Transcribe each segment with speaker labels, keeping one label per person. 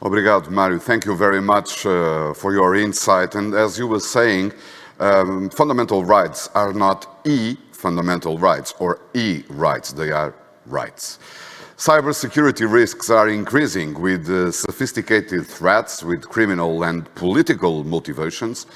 Speaker 1: Obrigado, Mário. Thank you very much for your insight. And as you were saying, fundamental rights are not fundamental rights or rights, they are rights. Cybersecurity risks are increasing with sophisticated threats with criminal and political motivations,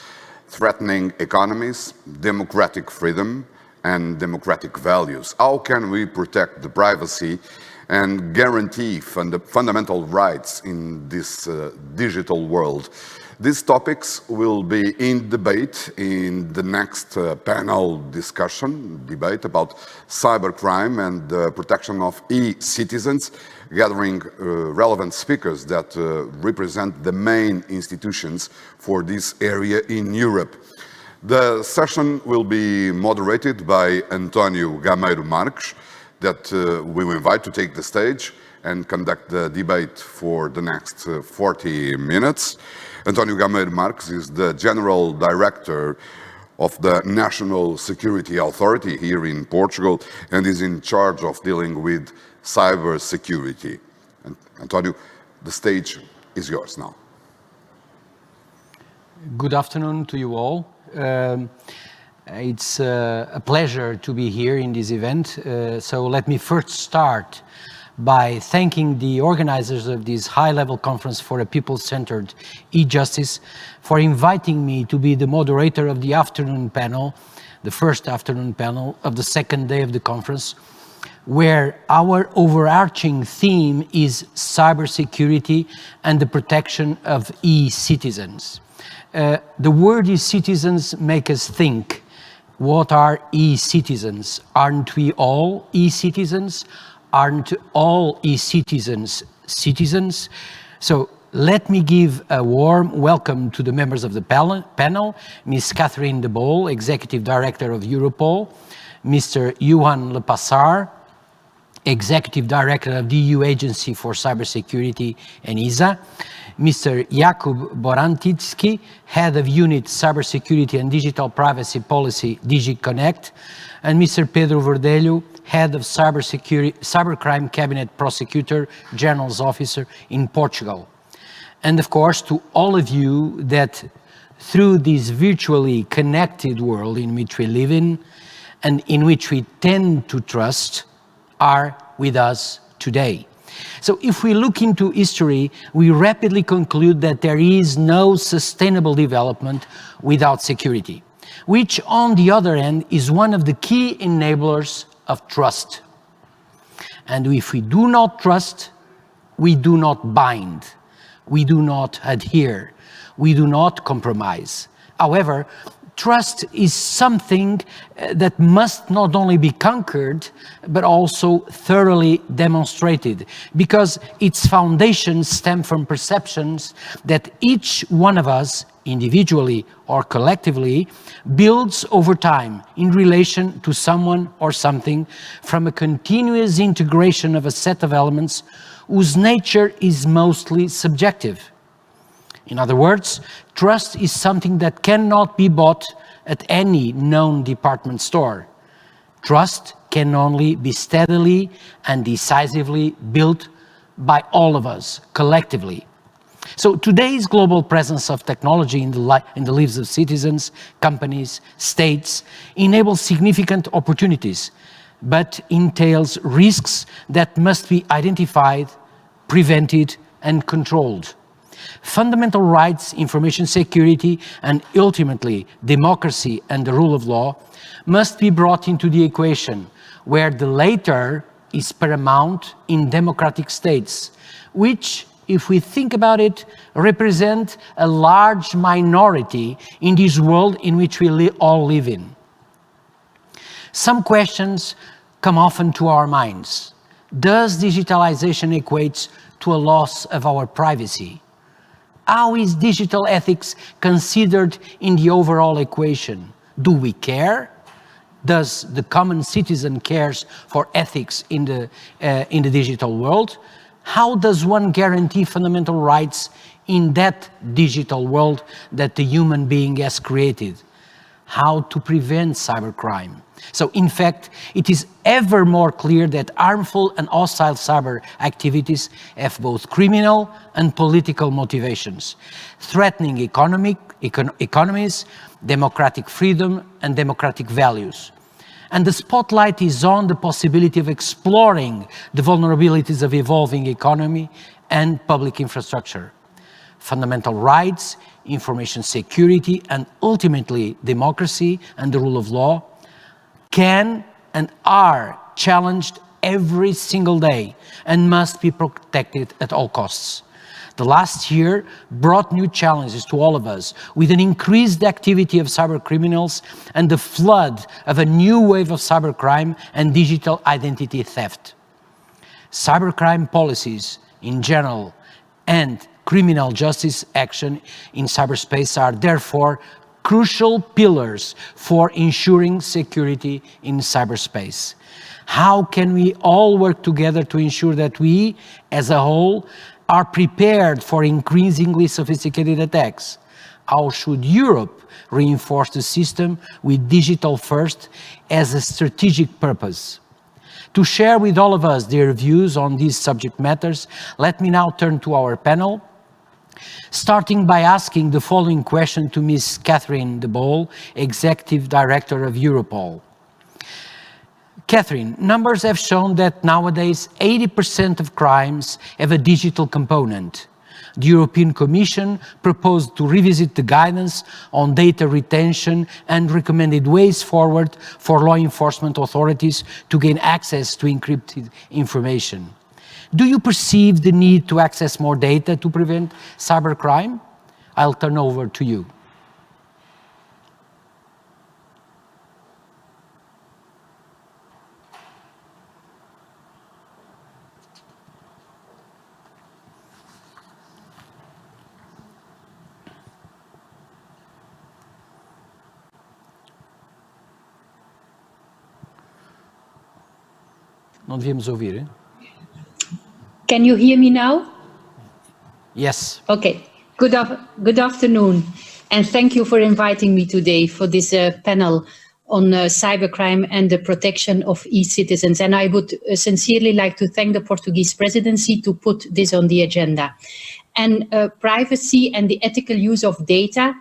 Speaker 1: threatening economies, democratic freedom, and democratic values. How can we protect the privacy and guarantee fundamental rights in this digital world? These topics will be in debate in the next panel debate about cybercrime and the protection of e-citizens, gathering relevant speakers that represent the main institutions for this area in Europe. The session will be moderated by António Gameiro Marques, that we will invite to take the stage and conduct the debate for the next 40 minutes. António Gameiro Marques is the General Director of the National Security Authority here in Portugal and is in charge of dealing with cybersecurity. António, the stage is yours now.
Speaker 2: Good afternoon to you all. It's a pleasure to be here in this event. So let me first start by thanking the organizers of this high-level conference for a people-centered eJustice for inviting me to be the moderator of the afternoon panel, the first afternoon panel of the second day of the conference, where our overarching theme is cybersecurity and the protection of e-citizens. The word e-citizens make us think, what are e-citizens? Aren't we all e-citizens? Aren't all e-citizens citizens? So let me give a warm welcome to the members of the panel, Ms. Catherine de Bolle, Executive Director of Europol, Mr. Juhan Lepassaar, Executive Director of the EU Agency for Cybersecurity, ENISA, Mr. Jakub Boratyński, Head of Unit Cybersecurity and Digital Privacy Policy, DG CNECT, and Mr. Pedro Verdelho, Head of Cybercrime Cabinet Prosecutor, General's Officer in Portugal. And of course, to all of you that through this virtually connected world in which we live in and in which we tend to trust, are with us today. So if we look into history, we rapidly conclude that there is no sustainable development without security, which on the other hand is one of the key enablers of trust. And if we do not trust, we do not bind, we do not adhere, we do not compromise. However, trust is something that must not only be conquered, but also thoroughly demonstrated, because its foundations stem from perceptions that each one of us, individually or collectively, builds over time in relation to someone or something from a continuous integration of a set of elements whose nature is mostly subjective. In other words, trust is something that cannot be bought at any known department store. Trust can only be steadily and decisively built by all of us, collectively. So today's global presence of technology in the lives of citizens, companies, states, enables significant opportunities, but entails risks that must be identified, prevented, and controlled. Fundamental rights, information security, and ultimately democracy and the rule of law must be brought into the equation, where the latter is paramount in democratic states, which, if we think about it, represent a large minority in this world in which we all live in. Some questions come often to our minds. Does digitalization equate to a loss of our privacy? How is digital ethics considered in the overall equation? Do we care? Does the common citizen cares for ethics in the digital world? How does one guarantee fundamental rights in that digital world that the human being has created? How to prevent cybercrime? So in fact, it is ever more clear that harmful and hostile cyber activities have both criminal and political motivations, threatening economies, democratic freedom and democratic values. And the spotlight is on the possibility of exploring the vulnerabilities of evolving economy and public infrastructure. Fundamental rights, information security, and ultimately democracy and the rule of law can and are challenged every single day and must be protected at all costs. The last year brought new challenges to all of us, with an increased activity of cyber criminals and the flood of a new wave of cybercrime and digital identity theft. Cybercrime policies in general and criminal justice action in cyberspace are therefore crucial pillars for ensuring security in cyberspace. How can we all work together to ensure that we, as a whole, are prepared for increasingly sophisticated attacks? How should Europe reinforce the system with digital first as a strategic purpose? To share with all of us their views on these subject matters, let me now turn to our panel, starting by asking the following question to Ms. Catherine de Bolle, Executive Director of Europol. Catherine, numbers have shown that nowadays 80% of crimes have a digital component. The European Commission proposed to revisit the guidance on data retention and recommended ways forward for law enforcement authorities to gain access to encrypted information. Do you perceive the need to access more data to prevent cybercrime? I'll turn over to you. Não devíamos ouvir, hein?
Speaker 3: Can you hear me now?
Speaker 2: Yes.
Speaker 3: Okay. Good afternoon, and thank you for inviting me today for this panel on cybercrime and the protection of e-citizens. And I would sincerely like to thank the Portuguese presidency to put this on the agenda. And privacy and the ethical use of data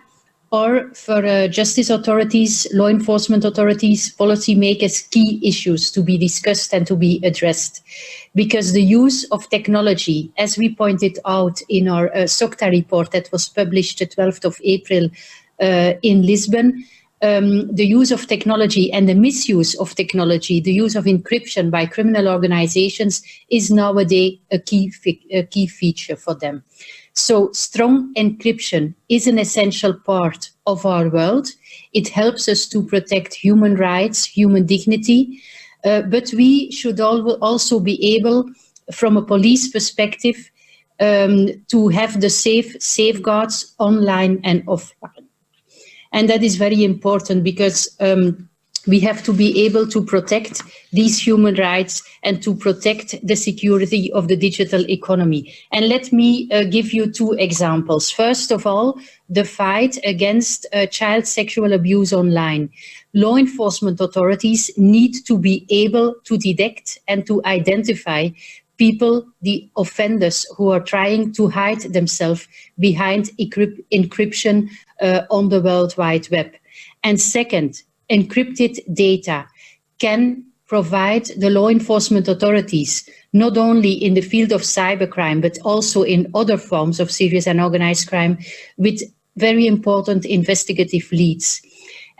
Speaker 3: are for justice authorities, law enforcement authorities, policymakers, key issues to be discussed and to be addressed. Because the use of technology, as we pointed out in our SOCTA report that was published the 12th of April in Lisbon, the use of technology and the misuse of technology, the use of encryption by criminal organizations is nowadays a key feature for them. So strong encryption is an essential part of our world. It helps us to protect human rights, human dignity, but we should also be able, from a police perspective, to have the safeguards online and offline. And that is very important because we have to be able to protect these human rights and to protect the security of the digital economy. And let me give you two examples. First of all, the fight against child sexual abuse online. Law enforcement authorities need to be able to detect and to identify people, the offenders who are trying to hide themselves behind encryption on the World Wide Web. And second, encrypted data can provide the law enforcement authorities, not only in the field of cybercrime, but also in other forms of serious and organized crime, with very important investigative leads.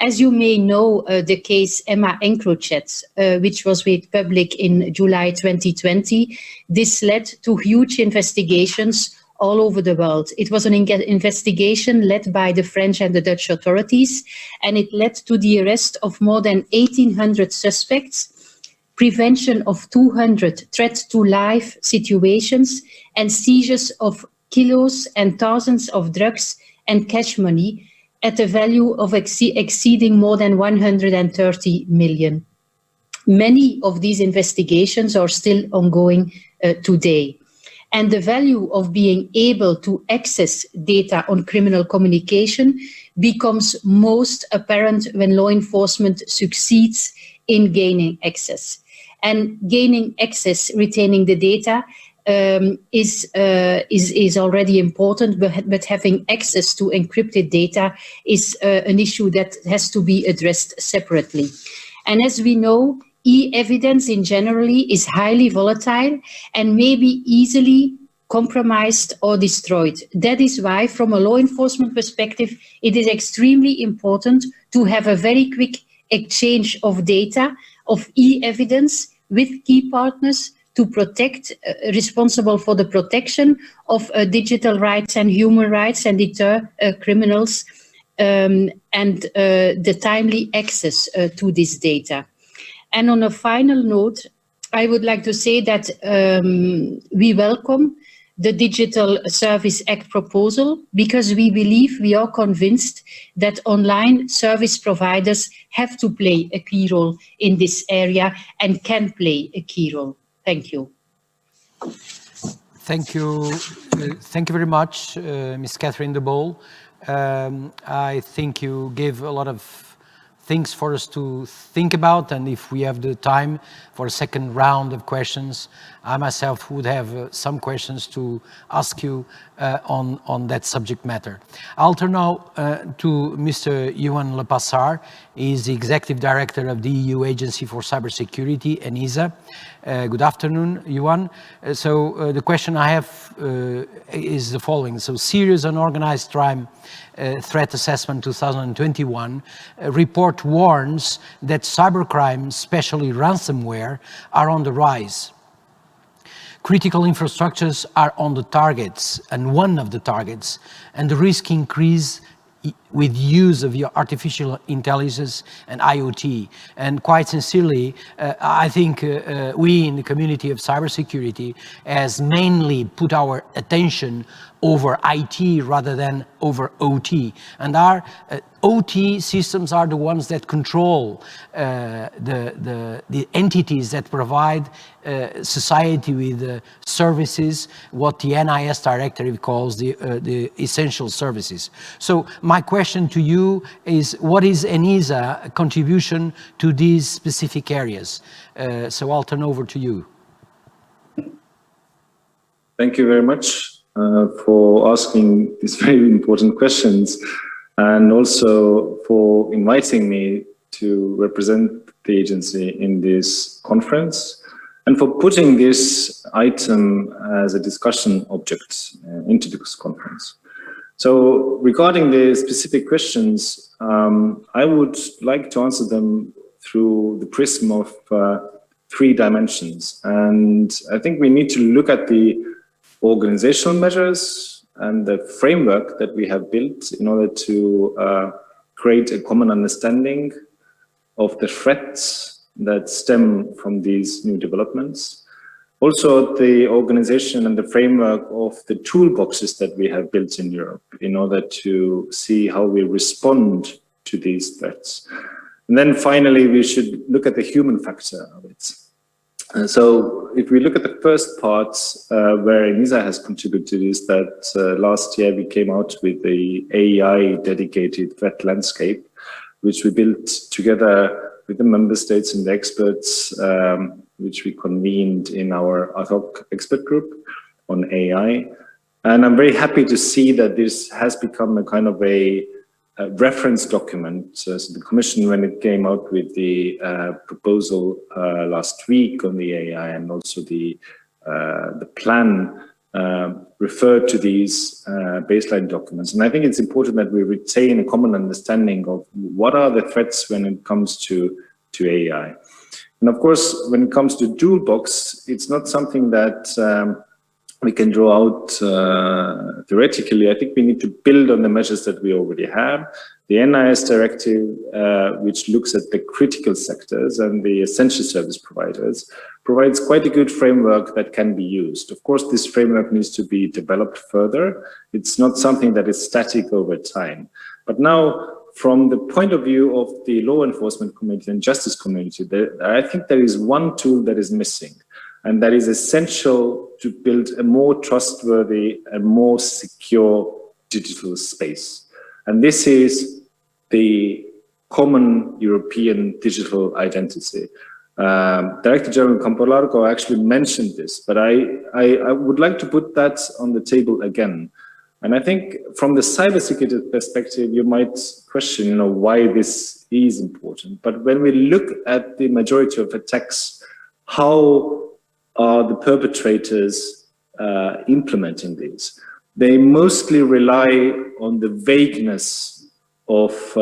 Speaker 3: As you may know, the case Emma Encrochat, which was made public in July 2020, this led to huge investigations all over the world. It was an investigation led by the French and the Dutch authorities, and it led to the arrest of more than 1,800 suspects, prevention of 200 threat to life situations, and seizures of kilos and thousands of drugs and cash money at a value of exceeding more than 130 million. Many of these investigations are still ongoing today. And the value of being able to access data on criminal communication becomes most apparent when law enforcement succeeds in gaining access. And gaining access, retaining the data, is already important, but having access to encrypted data is an issue that has to be addressed separately. And as we know, e-evidence in generally is highly volatile and may be easily compromised or destroyed. That is why, from a law enforcement perspective, it is extremely important to have a very quick exchange of data, of e-evidence with key partners to protect, responsible for the protection of digital rights and human rights and deter criminals, and the timely access to this data. And on a final note, I would like to say that we welcome the Digital Service Act proposal because we believe, we are convinced that online service providers have to play a key role in this area and can play a key role. Thank you.
Speaker 2: Thank you. Thank you very much, Ms. Catherine de Bolle. I think you gave a lot of things for us to think about, and if we have the time for a second round of questions, I myself would have some questions to ask you on that subject matter. I'll turn now to Mr. Juhan Lepassaar. He's the Executive Director of the EU Agency for Cybersecurity, ENISA. Good afternoon, Juhan. So the question I have is the following. So Serious and Organized Crime Threat Assessment 2021 report warns that cybercrime, especially ransomware, are on the rise. Critical infrastructures are on the targets, and one of the targets, and the risk increase with use of your artificial intelligence and IoT. And quite sincerely, I think we in the community of cybersecurity has mainly put our attention over IT rather than over OT. And our OT systems are the ones that control the entities that provide society with services, what the NIS directive calls the essential services. So my question to you is, what is ENISA contribution to these specific areas? So I'll turn over to you.
Speaker 4: Thank you very much for asking these very important questions, and also for inviting me to represent the agency in this conference, and for putting this item as a discussion object into this conference. So regarding the specific questions, I would like to answer them through the prism of 3 dimensions. And I think we need to look at the organizational measures and the framework that we have built in order to create a common understanding of the threats that stem from these new developments. Also, the organization and the framework of the toolboxes that we have built in Europe in order to see how we respond to these threats. And then finally, we should look at the human factor of it. So if we look at the first part, where ENISA has contributed, is that last year we came out with the AI dedicated threat landscape, which we built together with the member states and the experts, which we convened in our ad hoc expert group on AI. And I'm very happy to see that this has become a kind of a reference document. So the Commission, when it came out with the proposal last week on the AI, and also the plan referred to these baseline documents. And I think it's important that we retain a common understanding of what are the threats when it comes to AI. And of course, when it comes to toolbox, it's not something that we can draw out theoretically. I think we need to build on the measures that we already have. The NIS directive, which looks at the critical sectors and the essential service providers, provides quite a good framework that can be used. Of course, this framework needs to be developed further. It's not something that is static over time. But now, from the point of view of the law enforcement community and justice community, I think there is one tool that is missing. And that is essential to build a more trustworthy and more secure digital space. And this is the common European digital identity. Director General Campolargo actually mentioned this, but I would like to put that on the table again. And I think from the cybersecurity perspective, you might question, why this is important. But when we look at the majority of attacks, how are the perpetrators implementing these? They mostly rely on the vagueness of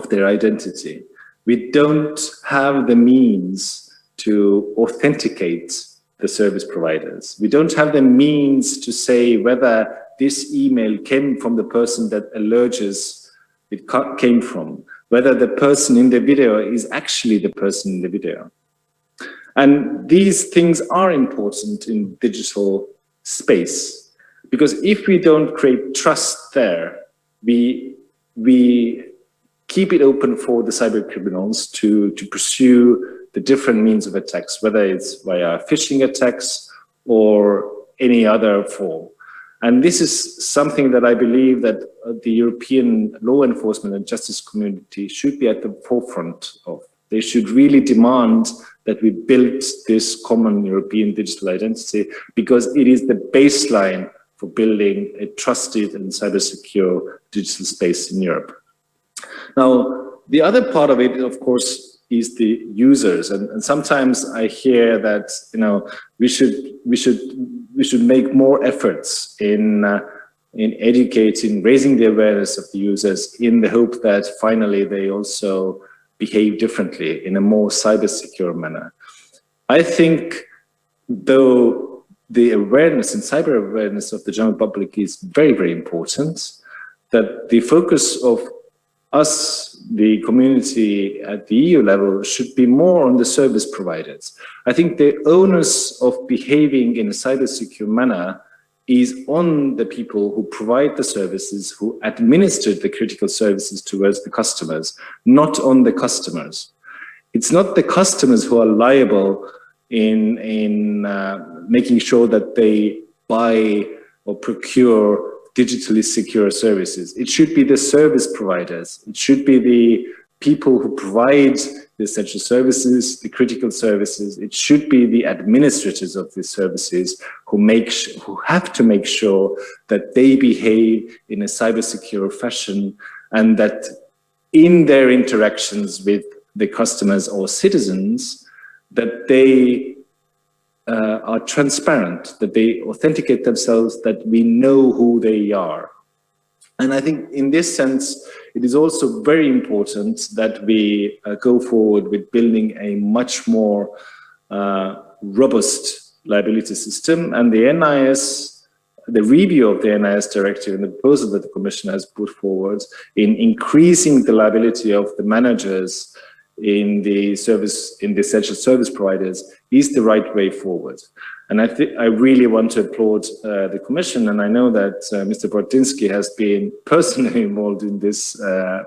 Speaker 4: their identity. We don't have the means to authenticate the service providers. We don't have the means to say whether this email came from the person that alleges it came from, whether the person in the video is actually the person in the video. And these things are important in digital space, because if we don't create trust there, we keep it open for the cyber criminals to pursue the different means of attacks, whether it's via phishing attacks or any other form. And this is something that I believe that the European law enforcement and justice community should be at the forefront of. They should really demand that we build this common European digital identity, because it is the baseline for building a trusted and cyber-secure digital space in Europe. Now, the other part of it, of course, is the users, and sometimes I hear that we should make more efforts in educating, raising the awareness of the users, in the hope that finally they also behave differently in a more cyber-secure manner. I think, though, the awareness and cyber awareness of the general public is very, very important, that the focus of us, the community at the EU level, should be more on the service providers. I think the onus of behaving in a cyber-secure manner is on the people who provide the services, who administer the critical services towards the customers, not on the customers. It's not the customers who are liable in making sure that they buy or procure digitally secure services. It should be the service providers. It should be the people who provide the essential services, the critical services. It should be the administrators of these services who have to make sure that they behave in a cyber-secure fashion, and that in their interactions with the customers or citizens, that they are transparent, that they authenticate themselves, that we know who they are. And I think in this sense, it is also very important that we go forward with building a much more robust liability system. And the NIS, the review of the NIS directive and the proposal that the Commission has put forward in increasing the liability of the managers in the essential service providers is the right way forward. And I really want to applaud the Commission, and I know that Mr. Boratyński has been personally involved in this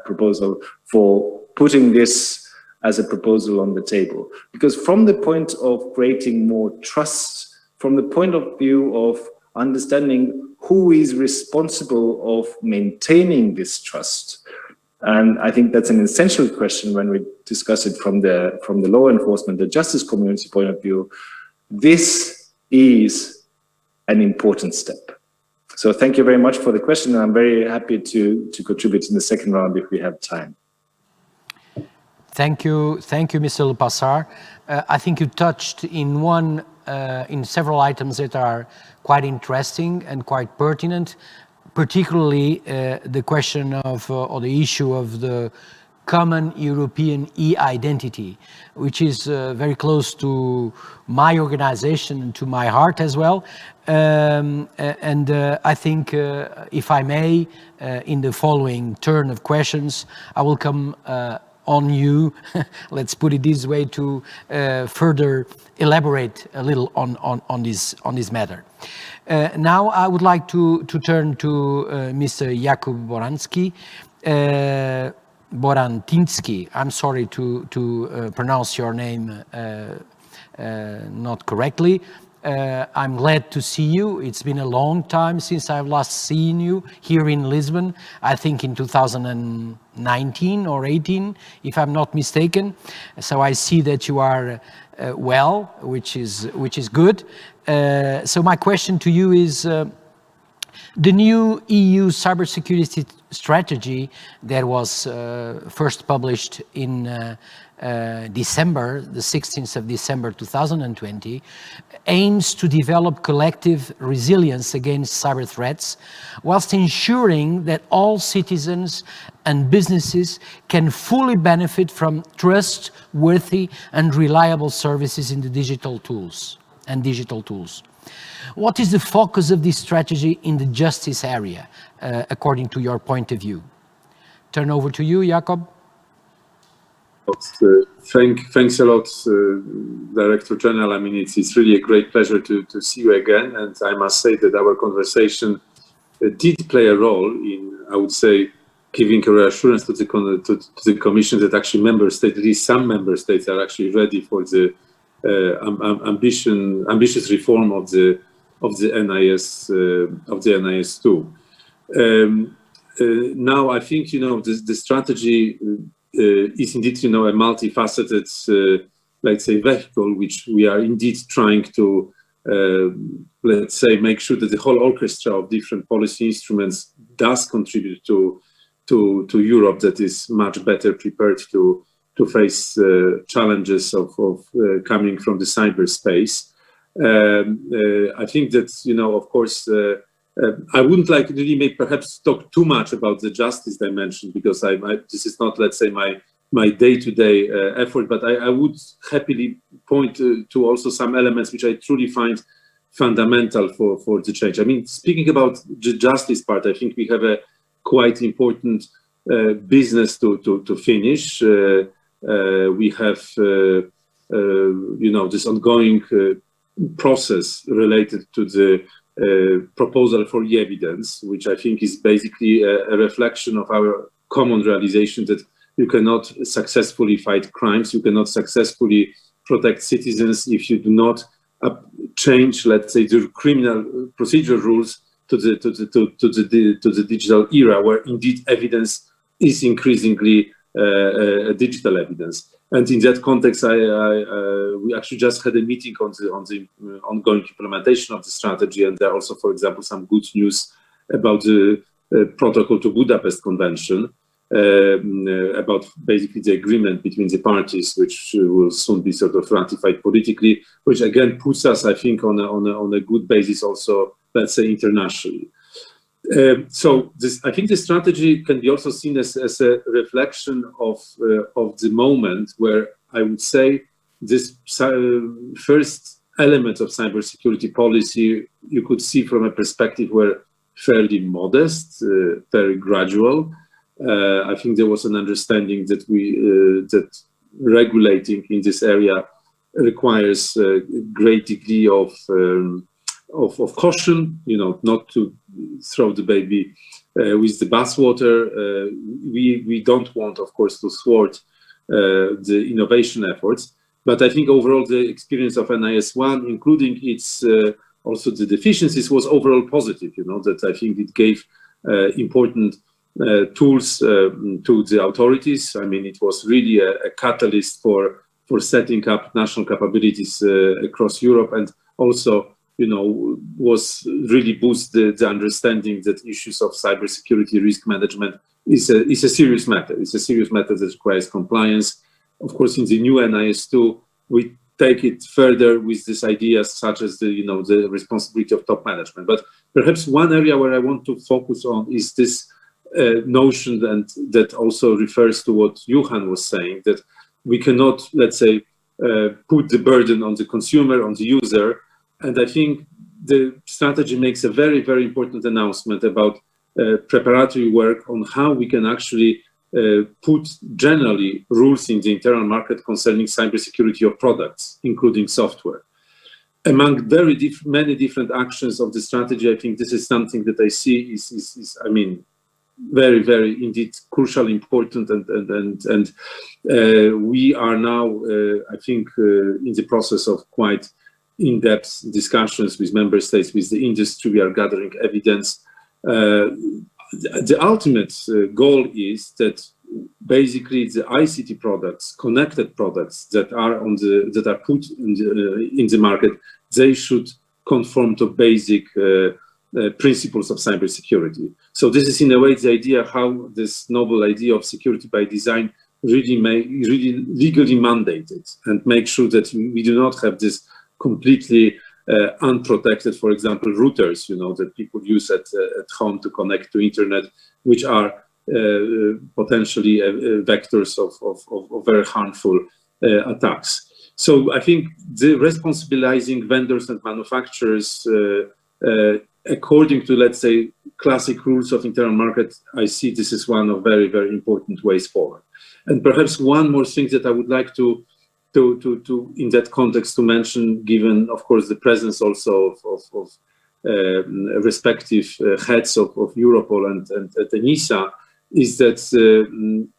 Speaker 4: proposal for putting this as a proposal on the table. Because from the point of creating more trust, from the point of view of understanding who is responsible of maintaining this trust, and I think that's an essential question when we discuss it from the law enforcement, the justice community point of view. This is an important step. So thank you very much for the question, and I'm very happy to contribute in the second round if we have time.
Speaker 2: Thank you, Mr. Lepassaar. I think you touched in several items that are quite interesting and quite pertinent, particularly the question of, or the issue of the common European e-identity, which is very close to my organization and to my heart as well. I think, if I may, in the following turn of questions, I will come on you, let's put it this way, to further elaborate a little on this matter. Now I would like to turn to Mr. Jakub Boratyński. I'm sorry to pronounce your name not correctly. I'm glad to see you. It's been a long time since I've last seen you here in Lisbon, I think in 2019 or 18, if I'm not mistaken. So I see that you are well, which is good. So my question to you is, the new EU cybersecurity strategy that was first published in December, the 16th of December 2020, aims to develop collective resilience against cyber threats, whilst ensuring that all citizens and businesses can fully benefit from trustworthy and reliable services in the digital tools. What is the focus of this strategy in the justice area, according to your point of view? Turn over to you, Jakub.
Speaker 5: Thanks a lot, Director General. I mean, it's really a great pleasure to see you again. And I must say that our conversation did play a role in, I would say, giving a reassurance to the Commission that actually member states, at least some member states, are actually ready for the ambitious reform of the NIS 2. Now, I think the strategy is indeed a multifaceted, let's say, vehicle, which we are indeed trying to let's say make sure that the whole orchestra of different policy instruments does contribute to Europe that is much better prepared to face challenges of coming from the cyberspace. I think that of course. I wouldn't like to really perhaps talk too much about the justice dimension, because this is not, let's say, my day-to-day effort, but I would happily point to also some elements which I truly find fundamental for the change. I mean, speaking about the justice part, I think we have a quite important business to finish. We have, this ongoing process related to the proposal for e-evidence, which I think is basically a reflection of our common realization that you cannot successfully fight crimes, you cannot successfully protect citizens if you do not change, let's say, the criminal procedure rules to the digital era, where indeed evidence is increasingly digital evidence. And in that context, we actually just had a meeting on the ongoing implementation of the strategy, and there are also, for example, some good news about the protocol to Budapest Convention, about basically the agreement between the parties, which will soon be sort of ratified politically, which again puts us, I think, on a good basis also, let's say, internationally. So I think the strategy can be also seen as a reflection of the moment where I would say this first element of cybersecurity policy you could see from a perspective where fairly modest, very gradual. I think there was an understanding that that regulating in this area requires a great degree of caution, not to throw the baby with the bathwater. We don't want, of course, to thwart the innovation efforts. But I think overall the experience of NIS1, including its also the deficiencies, was overall positive. That I think it gave important tools to the authorities. I mean, it was really a catalyst for setting up national capabilities across Europe, and also was really boost the understanding that issues of cybersecurity risk management is a serious matter. It's a serious matter that requires compliance. Of course, in the new NIS2, we take it further with these ideas such as the responsibility of top management. But perhaps one area where I want to focus on is this notion, and that also refers to what Juhan was saying, that we cannot, let's say, put the burden on the consumer, on the user. And I think the strategy makes a very, very important announcement about preparatory work on how we can actually put generally rules in the internal market concerning cybersecurity of products, including software. Among many different actions of the strategy, I think this is something that I see is I mean, very, very indeed crucial, important, and we are now, I think, in the process of quite in-depth discussions with member states, with the industry. We are gathering evidence. The ultimate goal is that basically the ICT products, connected products that are put in the market, they should conform to basic principles of cybersecurity. So this is in a way the idea how this noble idea of security by design really legally mandated and make sure that we do not have this completely unprotected, for example, routers, that people use at home to connect to internet, which are potentially vectors of very harmful attacks. So I think the responsibilizing vendors and manufacturers according to, let's say, classic rules of internal market, I see this is one of very, very important ways forward. And perhaps one more thing that I would like to in that context to mention, given, of course, the presence also of respective heads of Europol and ENISA, is that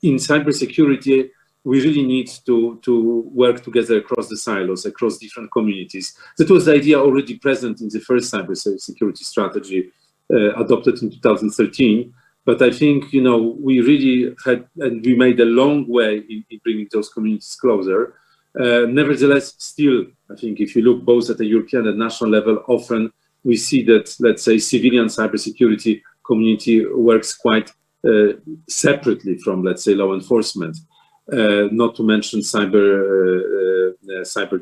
Speaker 5: in cybersecurity, we really need to work together across the silos, across different communities. That was the idea already present in the first cybersecurity strategy adopted in 2013. But I think, we really had, and we made a long way in bringing those communities closer. Nevertheless, still, I think if you look both at the European and national level, often we see that, let's say, civilian cybersecurity community works quite separately from, let's say, law enforcement, not to mention cyber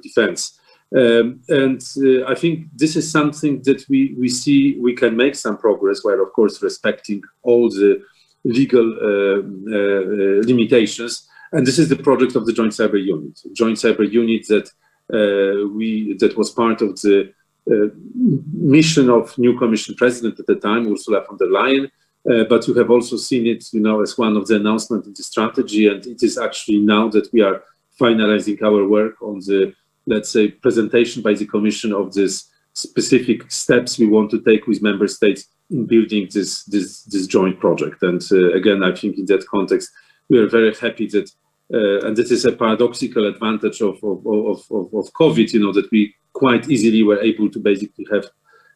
Speaker 5: defense. And I think this is something that we see we can make some progress, while, of course, respecting all the legal limitations. And this is the project of the Joint Cyber Unit. Joint Cyber Unit that that was part of the mission of new Commission President at the time, Ursula von der Leyen. But you have also seen it, as one of the announcements in the strategy. And it is actually now that we are finalizing our work on the, let's say, presentation by the Commission of this specific steps we want to take with member states in building this joint project. And again, I think in that context, we are very happy that, and this is a paradoxical advantage of COVID, that we quite easily were able to basically have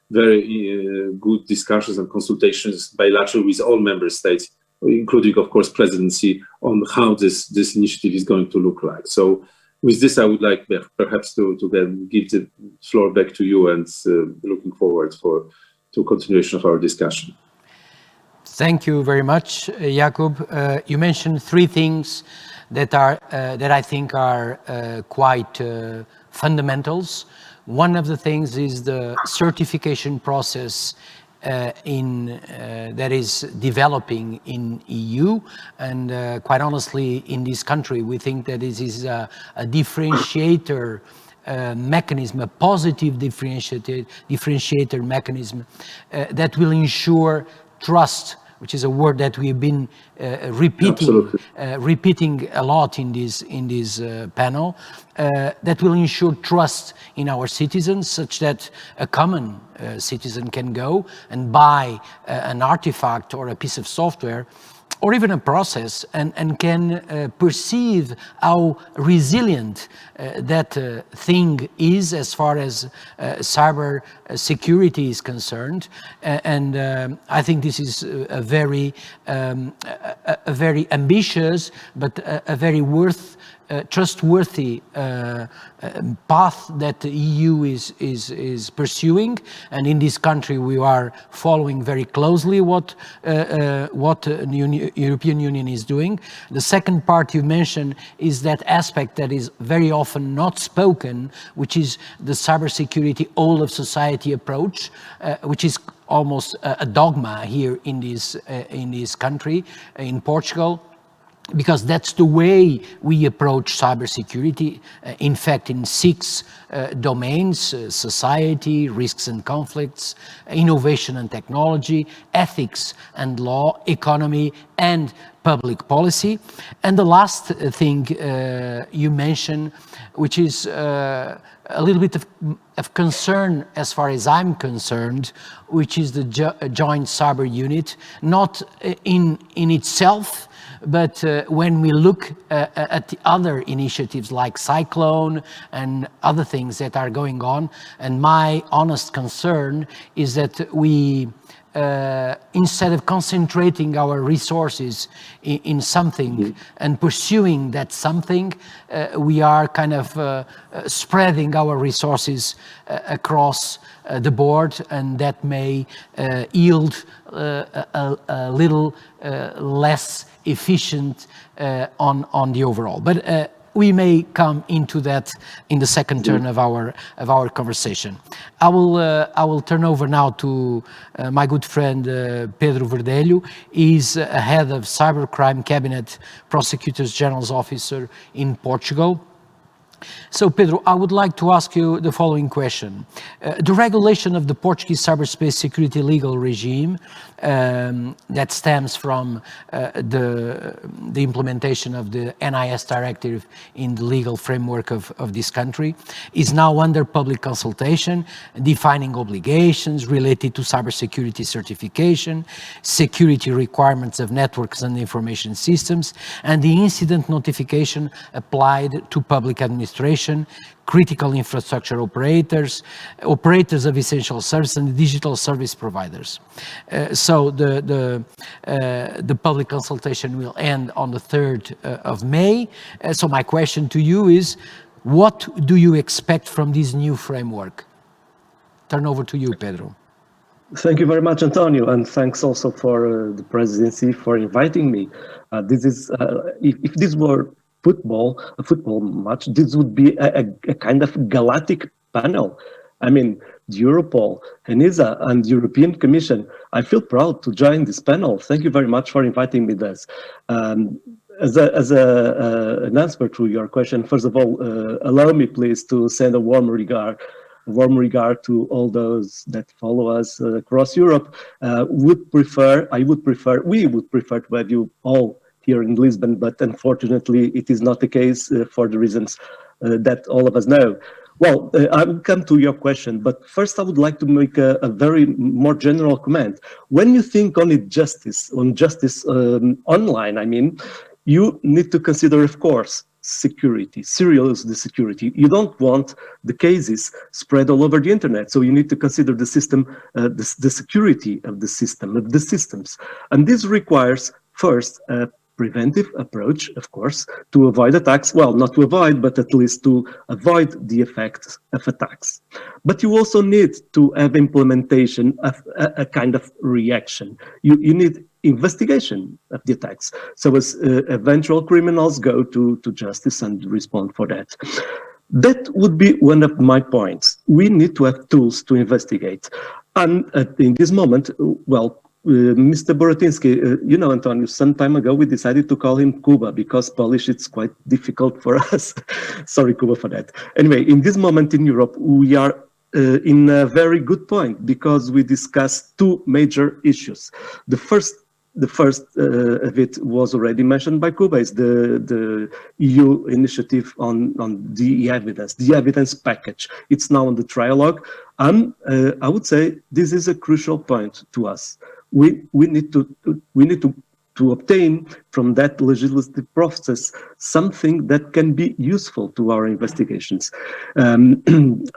Speaker 5: very good discussions and consultations bilateral with all member states, including, of course, presidency, on how this initiative is going to look like. So with this, I would like perhaps to then give the floor back to you, and looking forward to continuation of our discussion.
Speaker 2: Thank you very much, Jakub. You mentioned three things that I think are quite fundamentals. One of the things is the certification process that is developing in EU, and quite honestly, in this country, we think that this is a differentiator mechanism, a positive differentiator mechanism that will ensure trust, which is a word that we've been repeating a lot in this panel, that will ensure trust in our citizens, such that a common citizen can go and buy an artifact or a piece of software or even a process and can perceive how resilient that thing is as far as cyber security is concerned. And I think this is a very ambitious but a very trustworthy path that the EU is pursuing, and in this country we are following very closely what the European Union is doing. The second part you mentioned is that aspect that is very often not spoken, which is the cybersecurity all of society approach, which is almost a dogma here in this country, in Portugal. Because that's the way we approach cybersecurity, in fact, in 6 domains: society, risks and conflicts, innovation and technology, ethics and law, economy, and public policy. And the last thing you mentioned, which is a little bit of concern as far as I'm concerned, which is the joint cyber unit, not in itself, but when we look at the other initiatives like Cyclone and other things that are going on, and my honest concern is that we, instead of concentrating our resources in something and pursuing that something, we are kind of spreading our resources across the board, and that may yield a little less efficient on the overall. But we may come into that in the second turn of our conversation. I will turn over now to my good friend Pedro Verdelho. He's head of Cybercrime Cabinet Prosecutors General's Officer in Portugal. So, Pedro, I would like to ask you the following question. The regulation of the Portuguese cyberspace security legal regime that stems from the implementation of the NIS directive in the legal framework of this country is now under public consultation, defining obligations related to cybersecurity certification, security requirements of networks and information systems, and the incident notification applied to public administration, critical infrastructure operators, operators of essential service, and digital service providers. So the public consultation will end on the 3rd of May. So my question to you is, what do you expect from this new framework? Turn over to you, Pedro.
Speaker 6: Thank you very much, António, and thanks also for the presidency for inviting me. This is, if this were a football match, this would be a kind of galactic panel. I mean, the Europol, ENISA, and the European Commission. I feel proud to join this panel. Thank you very much for inviting me this. As an answer to your question, first of all, allow me please to send a warm regard to all those that follow us across Europe. We would prefer to have you all here in Lisbon, but unfortunately it is not the case for the reasons that all of us know. Well, I will come to your question, but first I would like to make a very more general comment. When you think on justice online, I mean, you need to consider, of course, security, serious security. You don't want the cases spread all over the internet, so you need to consider the system, the security of the system, of the systems. And this requires, first, a preventive approach, of course, to avoid attacks. Well, not to avoid, but at least to avoid the effects of attacks. But you also need to have implementation of a kind of reaction. You need investigation of the attacks, so as eventual criminals go to justice and respond for that. That would be one of my points. We need to have tools to investigate. And in this moment, well, Mr. Boratyński, you know, António, some time ago we decided to call him Kuba because Polish it's quite difficult for us. Sorry, Kuba, for that. Anyway, in this moment in Europe, we are in a very good point because we discussed two major issues. The first of it was already mentioned by Kuba, is the EU initiative on the evidence package. It's now on the trialogue, and I would say this is a crucial point to us. We need to obtain from that legislative process something that can be useful to our investigations. I'm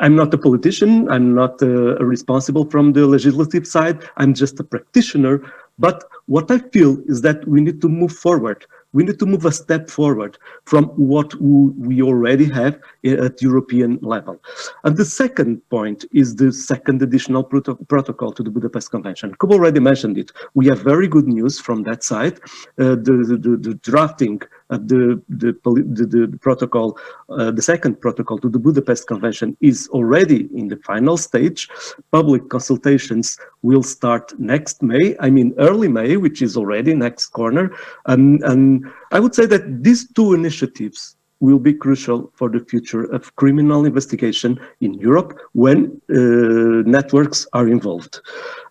Speaker 6: not a politician, I'm not responsible from the legislative side, I'm just a practitioner, but what I feel is that we need to move forward. We need to move a step forward from what we already have at European level. And the second point is the second additional protocol to the Budapest Convention. Kuba already mentioned it. We have very good news from that side. The drafting of the protocol, the second protocol to the Budapest Convention is already in the final stage. Public consultations will start next May, I mean early May, which is already next corner. And I would say that these two initiatives will be crucial for the future of criminal investigation in Europe when networks are involved.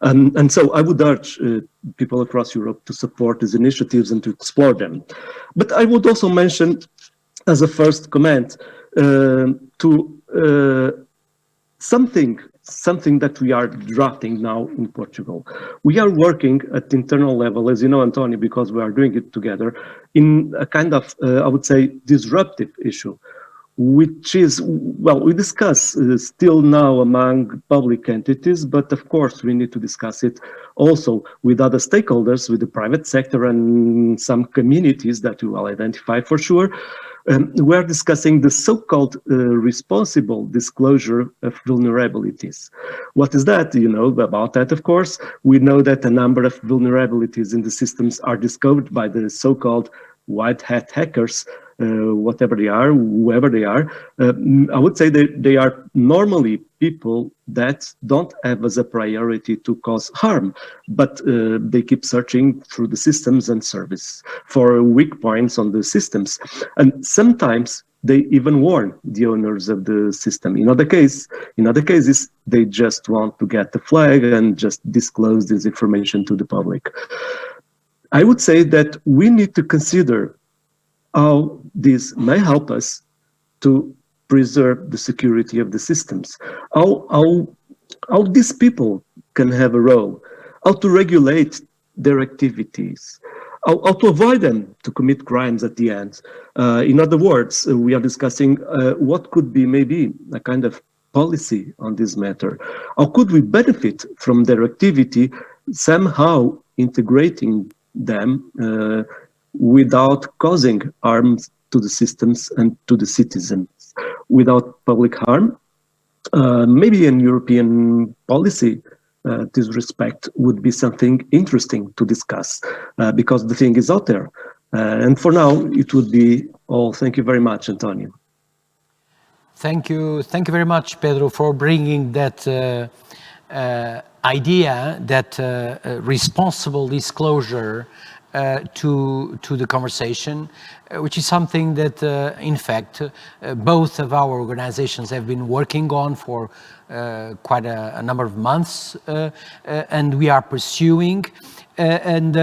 Speaker 6: And so I would urge people across Europe to support these initiatives and to explore them. But I would also mention, as a first comment, to something that we are drafting now in Portugal. We are working at the internal level, as you know, António, because we are doing it together, in a kind of, I would say, disruptive issue, which is, well, we discuss still now among public entities, but of course we need to discuss it also with other stakeholders, with the private sector and some communities that we will identify for sure. We're discussing the so-called responsible disclosure of vulnerabilities. What is that? You know about that, of course. We know that a number of vulnerabilities in the systems are discovered by the so-called white hat hackers, whatever they are, whoever they are. I would say that they are normally people that don't have as a priority to cause harm, but they keep searching through the systems and service for weak points on the systems. And sometimes they even warn the owners of the system. In other cases, they just want to get the flag and just disclose this information to the public. I would say that we need to consider how this may help us to preserve the security of the systems, how these people can have a role, how to regulate their activities, how to avoid them to commit crimes at the end. In other words, we are discussing what could be maybe a kind of policy on this matter. How could we benefit from their activity, somehow integrating them without causing harm to the systems and to the citizens, without public harm? Maybe an European policy this respect would be something interesting to discuss, because the thing is out there. And for now, it would be all. Thank you very much, António.
Speaker 2: Thank you very much, Pedro, for bringing that idea, that responsible disclosure to the conversation, which is something that, in fact, both of our organizations have been working on for quite a number of months, and we are pursuing. If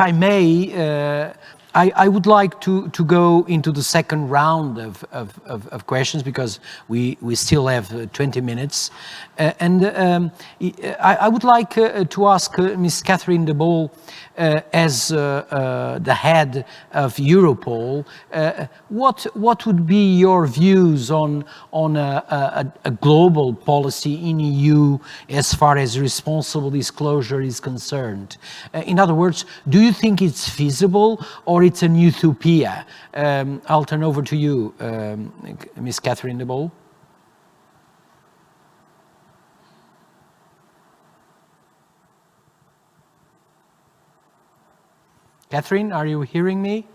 Speaker 2: I may, I would like to go into the second round of questions, because we still have 20 minutes. I would like to ask Ms. Catherine de Bolle, as the head of Europol, what would be your views on a global policy in EU as far as responsible disclosure is concerned? In other words, do you think it's feasible, or it's an utopia? I'll turn over to you, Ms. Catherine de Bolle. Catherine, are you hearing me?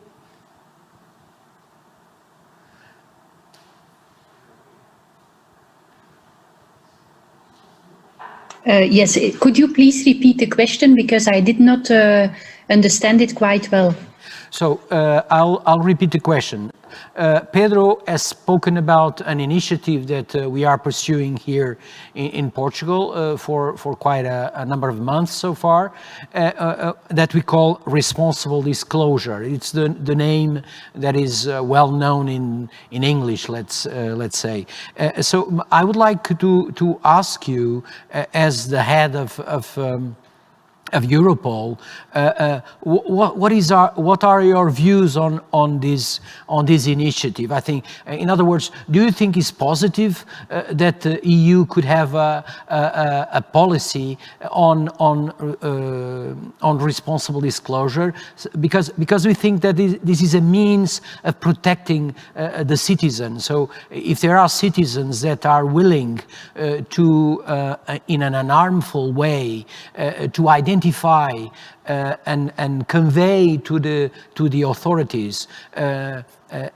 Speaker 3: Yes, could you please repeat the question, because I did not understand it quite well.
Speaker 2: So I'll repeat the question. Pedro has spoken about an initiative that we are pursuing here in Portugal for quite a number of months so far, that we call responsible disclosure. It's the name that is well known in English, let's say. So I would like to ask you, as the head of Europol, what are your views on this initiative? I think, in other words, do you think it's positive that the EU could have a policy on responsible disclosure? Because we think that this is a means of protecting the citizen. So if there are citizens that are willing to, in an unharmful way, to identify and convey to the authorities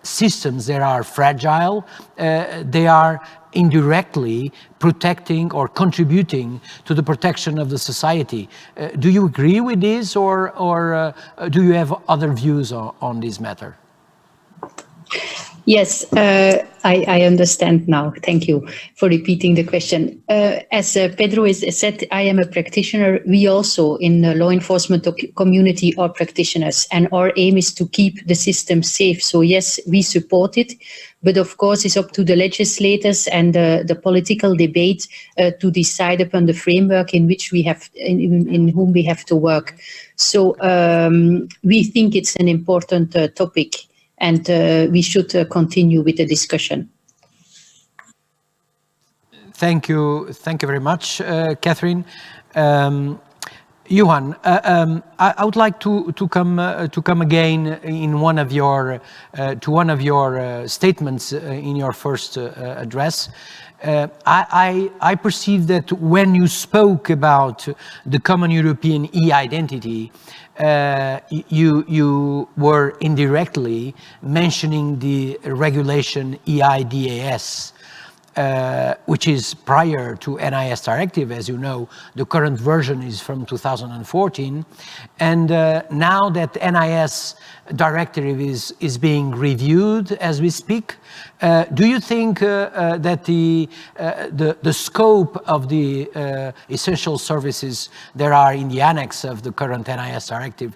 Speaker 2: systems that are fragile, they are indirectly protecting or contributing to the protection of the society. Do you agree with this, or do you have other views on this matter?
Speaker 3: Yes, I understand now. Thank you for repeating the question. As Pedro has said, I am a practitioner. We also in the law enforcement community are practitioners, and our aim is to keep the system safe. So yes, we support it, but of course it's up to the legislators and the political debate to decide upon the framework in which we have, in whom we have to work. So we think it's an important topic, and we should continue with the discussion.
Speaker 2: Thank you very much, Catherine. Juhan, I would like to come again in one of your statements in your first address. I perceive that when you spoke about the common European e-identity, you were indirectly mentioning the regulation eIDAS, which is prior to NIS directive. As you know, the current version is from 2014. And now that NIS directive is being reviewed as we speak, do you think that the scope of the essential services there are in the annex of the current NIS directive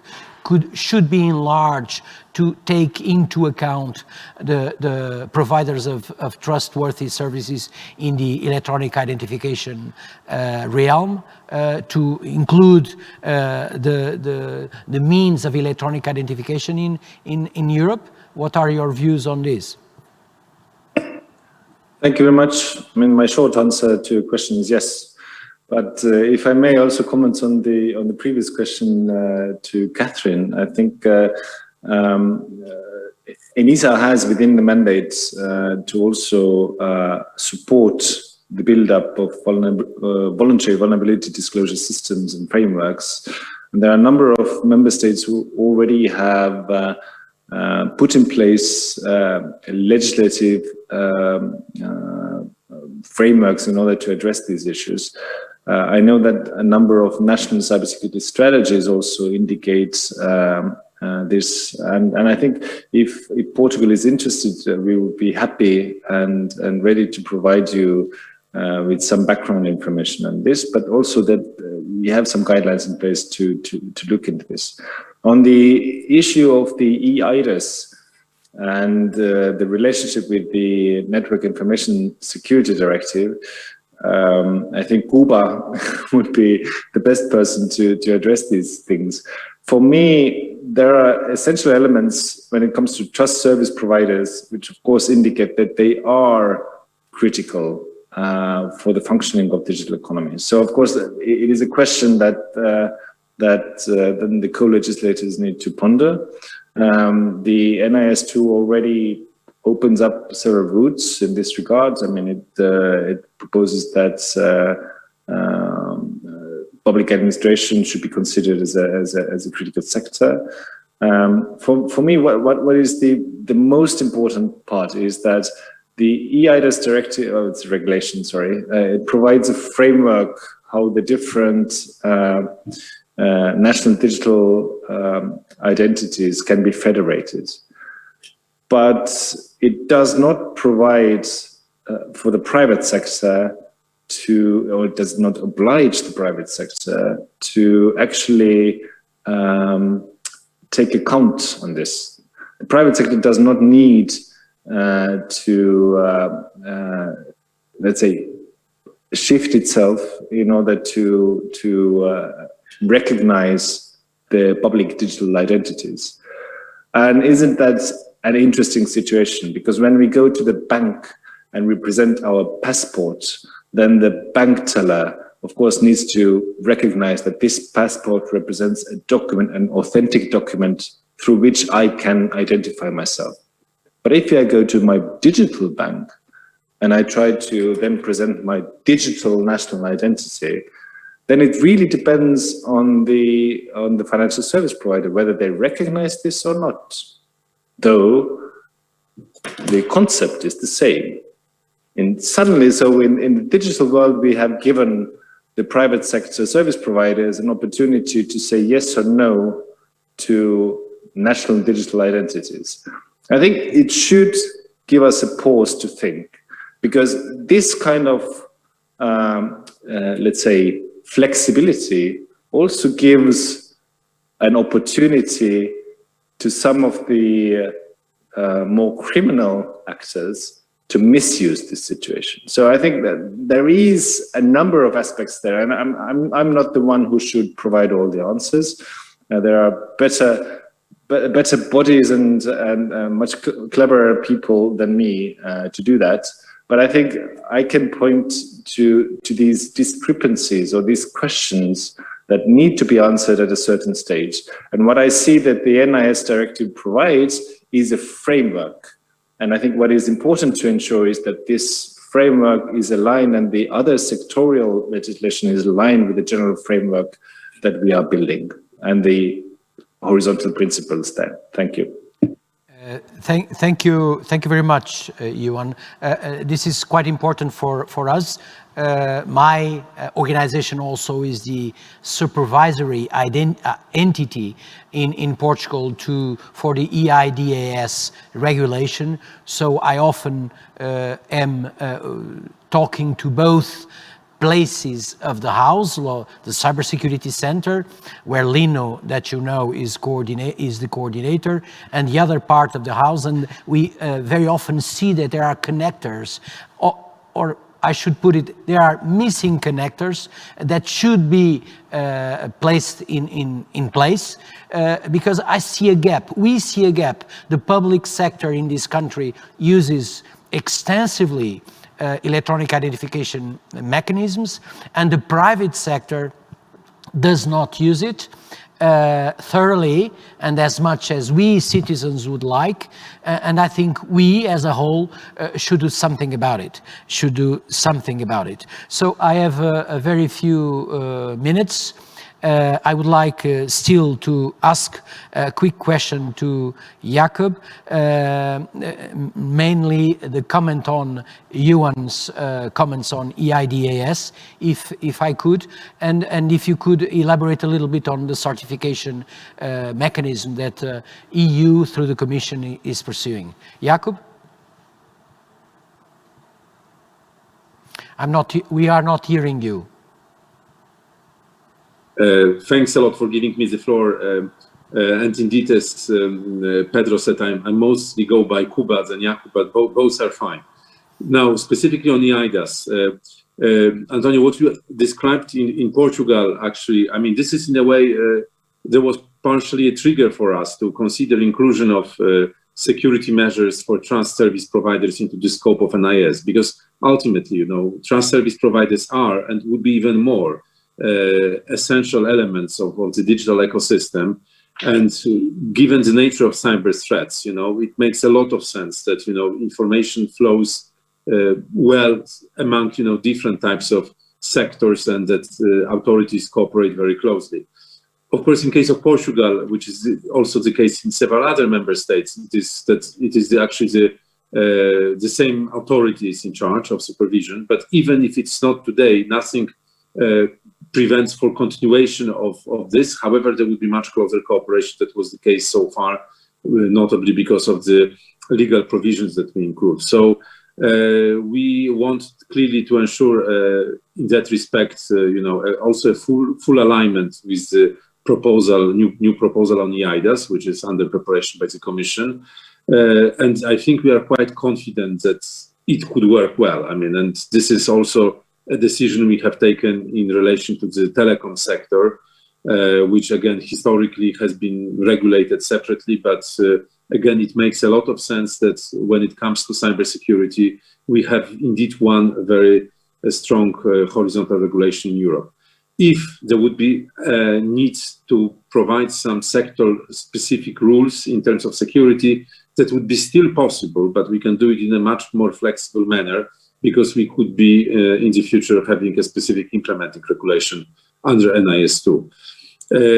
Speaker 2: should be enlarged to take into account the providers of trustworthy services in the electronic identification realm, to include the means of electronic identification in Europe? What are your views on this?
Speaker 4: Thank you very much. I mean, my short answer to your question is yes. But if I may also comment on the previous question to Catherine, I think ENISA has within the mandate to also support the build-up of voluntary vulnerability disclosure systems and frameworks. And there are a number of member states who already have put in place legislative frameworks in order to address these issues. I know that a number of national cybersecurity strategies also indicate this, and I think if Portugal is interested, we would be happy and ready to provide you with some background information on this, but also that we have some guidelines in place to look into this. On the issue of the eIDAS and the relationship with the Network Information Security Directive, I think Kuba would be the best person to address these things. For me, there are essential elements when it comes to trust service providers, which of course indicate that they are critical for the functioning of digital economy. So of course, it is a question that then the co-legislators need to ponder. The NIS2 already opens up several routes in this regard. I mean, it proposes that public administration should be considered as a critical sector. For me, what is the most important part is that the eIDAS directive, it's a regulation, sorry, it provides a framework how the different national digital identities can be federated. But it does not provide for the private sector to, or it does not oblige the private sector to actually take account on this. The private sector does not need to, let's say, shift itself in order to recognize the public digital identities. And isn't that an interesting situation? Because when we go to the bank and we present our passport, then the bank teller, of course, needs to recognize that this passport represents a document, an authentic document through which I can identify myself. But if I go to my digital bank and I try to then present my digital national identity, then it really depends on the financial service provider whether they recognize this or not. Though the concept is the same. And suddenly, so in the digital world, we have given the private sector service providers an opportunity to say yes or no to national digital identities. I think it should give us a pause to think, because this kind of, let's say, flexibility also gives an opportunity to some of the more criminal actors to misuse this situation. So I think that there is a number of aspects there, and I'm not the one who should provide all the answers. There are better bodies and much cleverer people than me to do that. But I think I can point to these discrepancies or these questions that need to be answered at a certain stage. And what I see that the NIS directive provides is a framework. And I think what is important to ensure is that this framework is aligned and the other sectorial legislation is aligned with the general framework that we are building and the horizontal principles there. Thank you.
Speaker 2: Thank you very much, Juhan. This is quite important for us. My organization also is the supervisory entity in Portugal for the eIDAS regulation. So I often am talking to both places of the house, the Cybersecurity Center, where Lino, that you know, is the coordinator, and the other part of the house. And we very often see that there are connectors, or I should put it, there are missing connectors that should be placed in place, because I see a gap. We see a gap. The public sector in this country uses extensively electronic identification mechanisms, and the private sector does not use it thoroughly and as much as we citizens would like. And I think we as a whole should do something about it, So I have a very few minutes. I would like still to ask a quick question to Jakub, mainly the comment on Juhan's comments on eIDAS, if I could, and if you could elaborate a little bit on the certification mechanism that EU through the Commission is pursuing. Jakub? We are not hearing you.
Speaker 5: Thanks a lot for giving me the floor. And indeed, as Pedro said, I mostly go by Kuba and Jakub, but both are fine. Now, specifically on eIDAS, António, what you described in Portugal, actually, I mean, this is in a way, there was partially a trigger for us to consider inclusion of security measures for trust service providers into the scope of NIS, because ultimately, you know, trust service providers are and would be even more essential elements of the digital ecosystem. And given the nature of cyber threats, you know, it makes a lot of sense that, you know, information flows well among, you know, different types of sectors, and that authorities cooperate very closely. Of course, in case of Portugal, which is also the case in several other member states, it is actually the same authorities in charge of supervision. But even if it's not today, nothing prevents for continuation of this. However, there would be much closer cooperation. That was the case so far, notably because of the legal provisions that we include. So we want clearly to ensure in that respect, you know, also a full alignment with the proposal, new proposal on eIDAS, which is under preparation by the Commission. And I think we are quite confident that it could work well. I mean, and this is also a decision we have taken in relation to the telecom sector, which again, historically has been regulated separately. But again, it makes a lot of sense that when it comes to cybersecurity, we have indeed one very strong horizontal regulation in Europe. If there would be a need to provide some sector-specific rules in terms of security, that would be still possible, but we can do it in a much more flexible manner, because we could be in the future having a specific implementing regulation under NIS2.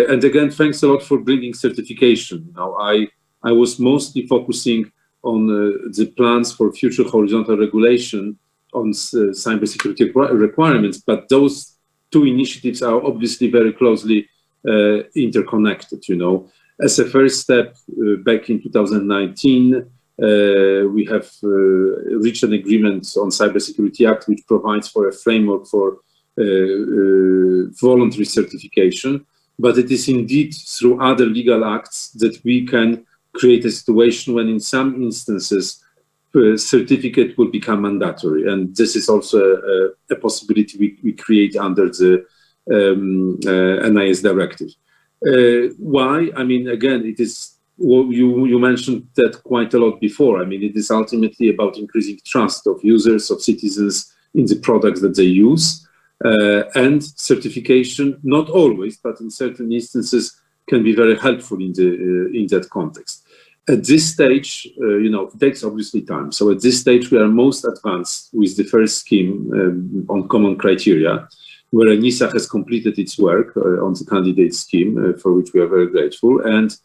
Speaker 5: And again, thanks a lot for bringing certification. Now, I was mostly focusing on the plans for future horizontal regulation on cybersecurity requirements, but those two initiatives are obviously very closely interconnected, you know. As a first step, back in 2019, We have reached an agreement on Cybersecurity Act, which provides for a framework for voluntary certification. But it is indeed through other legal acts that we can create a situation when in some instances certificate will become mandatory. And this is also a possibility we create under the NIS directive. Why? I mean, again, it is, well, you mentioned that quite a lot before. I mean, it is ultimately about increasing trust of users, of citizens in the products that they use. And certification, not always, but in certain instances, can be very helpful in that context. At this stage, it takes obviously time. So at this stage, we are most advanced with the first scheme on common criteria, where ENISA has completed its work on the candidate scheme, for which we are very grateful. And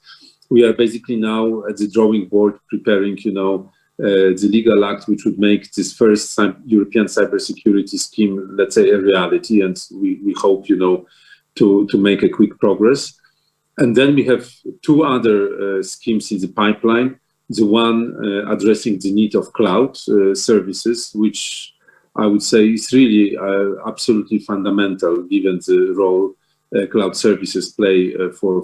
Speaker 5: we are basically now at the drawing board preparing, the legal act which would make this first European cybersecurity scheme, let's say, a reality. And we hope, to make a quick progress. And then we have two other schemes in the pipeline. The one addressing the need of cloud services, which I would say is really absolutely fundamental given the role cloud services play for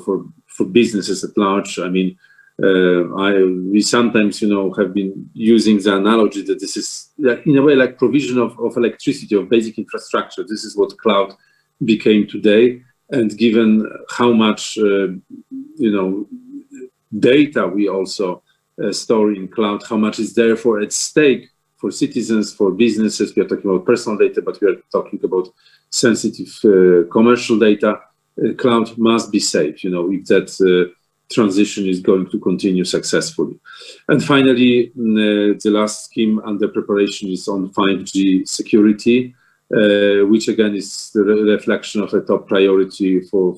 Speaker 5: businesses at large. I mean, we sometimes, have been using the analogy that this is, in a way, like provision of electricity, of basic infrastructure. This is what cloud became today. And given how much, data we also store in cloud, how much is therefore at stake for citizens, for businesses. We are talking about personal data, but we are talking about sensitive commercial data. Cloud must be safe, if that transition is going to continue successfully. And finally, the last scheme under preparation is on 5G security, which again is the reflection of a top priority for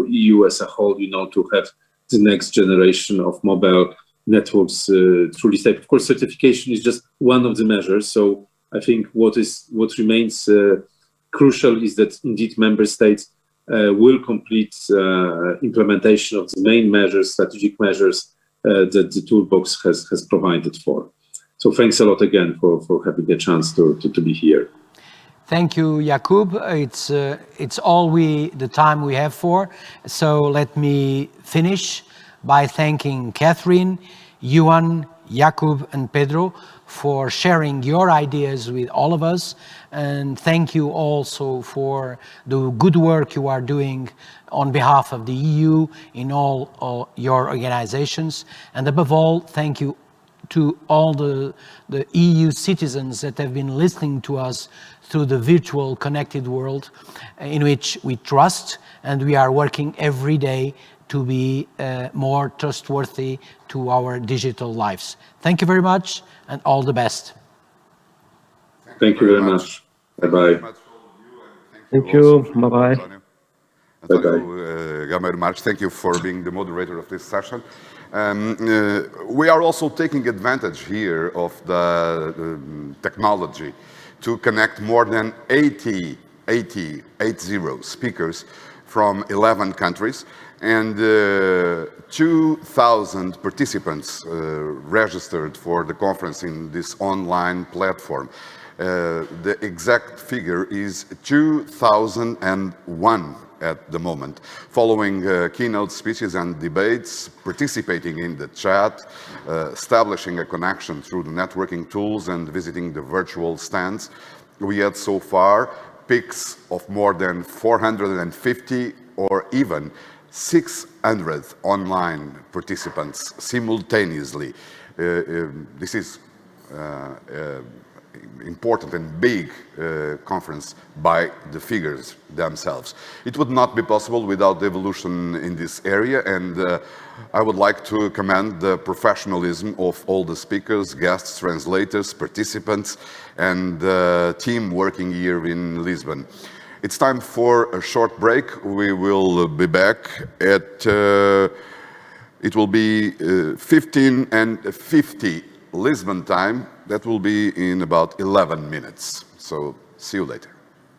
Speaker 5: EU as a whole, to have the next generation of mobile networks truly safe. Of course, certification is just one of the measures. So I think what remains crucial is that indeed member states will complete implementation of the main measures, strategic measures that the toolbox has provided for. So thanks a lot again for having the chance to be here.
Speaker 2: Thank you, Jakub. It's all the time we have for. So let me finish by thanking Catherine, Juhan, Jakub, and Pedro for sharing your ideas with all of us. And thank you also for the good work you are doing on behalf of the EU in all your organizations. And above all, thank you to all the EU citizens that have been listening to us through the virtual connected world in which we trust, and we are working every day to be more trustworthy to our digital lives. Thank you very much, and all the best.
Speaker 5: Thank you very much. Bye-bye.
Speaker 6: Thank you. Bye-bye.
Speaker 1: António, Gameiro, Marques, thank you for being the moderator of this session. We are also taking advantage here of the technology to connect more than 80 speakers from 11 countries, and 2,000 participants registered for the conference in this online platform. The exact figure is 2001 at the moment, following keynote speeches and debates, participating in the chat, establishing a connection through the networking tools, and visiting the virtual stands. We had so far peaks of more than 450 or even 600 online participants simultaneously. This is important and big conference by the figures themselves. It would not be possible without the evolution in this area, and I would like to commend the professionalism of all the speakers, guests, translators, participants, and the team working here in Lisbon. It's time for a short break. We will be back at, it will be 15:50 Lisbon time. That will be in about 11 minutes. So see you later.